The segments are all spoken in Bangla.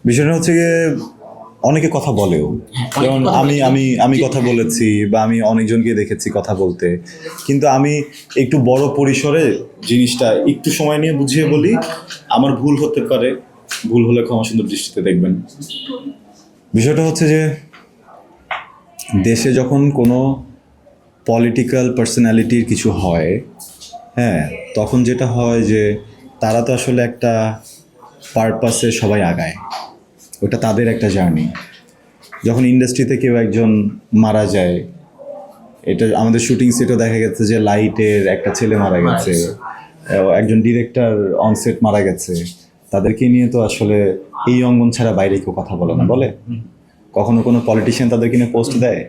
বিষয়টা হচ্ছে গিয়ে অনেকে কথা বলেও, যেমন আমি আমি আমি কথা বলেছি বা আমি অনেকজনকে দেখেছি কথা বলতে, কিন্তু আমি একটু বড় পরিসরে জিনিসটা একটু সময় নিয়ে বুঝিয়ে বলি। আমার ভুল হতে পারে, ভুল হলে ক্ষমা সুন্দর দৃষ্টিতে দেখবেন। বিষয়টা হচ্ছে যে দেশে যখন কোনো পলিটিক্যাল পার্সোনালিটির কিছু হয়, হ্যাঁ, তখন যেটা হয় যে তারা তো আসলে একটা পারপাসে সবাই আগায়, ওটা তাদের একটা জার্নি। যখন ইন্ডাস্ট্রিতে কেউ একজন মারা যায়, এটা আমাদের শুটিং সেটও দেখা গেছে যে লাইটের একটা ছেলে মারা গেছে, একজন ডিরেক্টর অনসেট মারা গেছে, তাদেরকে নিয়ে তো আসলে এই অঙ্গন ছাড়া বাইরে কেউ কথা বলে না, বলে? কখনো কোনো পলিটিশিয়ান তাদেরকে নিয়ে পোস্ট দেয়?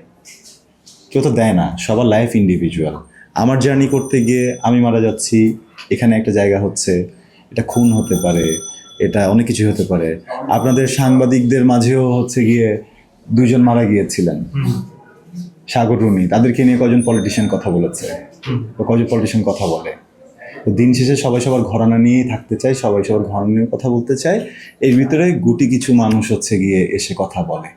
কেউ তো দেয় না, সবার লাইফ ইন্ডিভিজুয়াল। আমার জার্নি করতে গিয়ে আমি মারা যাচ্ছি, এখানে একটা জায়গা হচ্ছে, এটা খুন হতে পারে, এটা অনেক কিছু হতে পারে। আপনাদের সাংবাদিকদের মাঝেও হচ্ছে গিয়ে দুইজন মারা গিয়েছিলেন, সাগর রুনি, তাদেরকে নিয়ে কজন পলিটিশিয়ান কথা বলেছে বা কজন পলিটিশিয়ান কথা বলে? তো দিন শেষে সবাই সবার ঘরানা নিয়েই থাকতে চায়, সবাই সবার ঘরানা নিয়ে কথা বলতে চায়। এর ভিতরে গুটি কিছু মানুষ হচ্ছে গিয়ে এসে কথা বলে।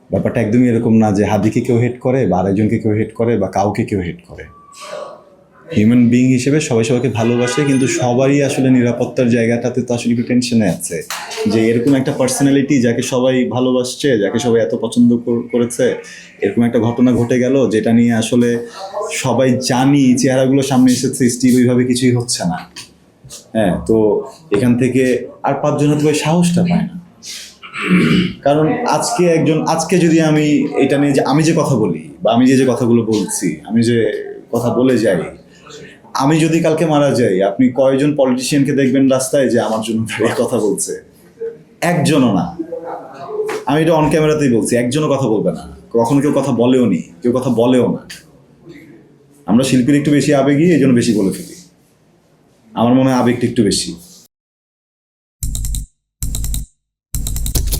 ব্যাপারটা একদমই এরকম না যে হাদিকে কেউ হেট করে বা আরেকজনকে কেউ হেট করে বা কাউকে কেউ হেট করে। হিউম্যান বিইং হিসেবে সবাই সবাইকে ভালোবাসে, কিন্তু সবারই আসলে নিরাপত্তার জায়গাটাতে তো আসলে একটু টেনশনে আছে যে এরকম একটা পার্সোনালিটি যাকে সবাই ভালোবাসছে, যাকে সবাই এত পছন্দ করেছে, এরকম একটা ঘটনা ঘটে গেল যেটা নিয়ে আসলে সবাই জানি চেহারাগুলো সামনে এসেছে, স্টিল ওইভাবে কিছুই হচ্ছে না। হ্যাঁ, তো এখান থেকে আর পাঁচজন হয়তো ওই সাহসটা পায় না। কারণ আজকে যদি আমি এটা নিয়ে যে আমি যে কথা বলি বা আমি যে যে কথাগুলো বলছি, আমি যে কথা বলে যাই, আমি যদি কালকে মারা যাই, আপনি কয়জন পলিটিশিয়ানকে দেখবেন রাস্তায় যে আমার জন্য দাঁড়িয়ে কথা বলছে? একজনও না। আমি এটা অন ক্যামেরাতেই বলছি, একজনও কথা বলবে না, কখনো কেউ কথা বলেও নি, কেউ কথা বলেও না। আমরা শিল্পীর একটু বেশি আবেগী, এই জন্য বেশি বলে ফেলি। আমার মনে হয় আবেগটা একটু বেশি।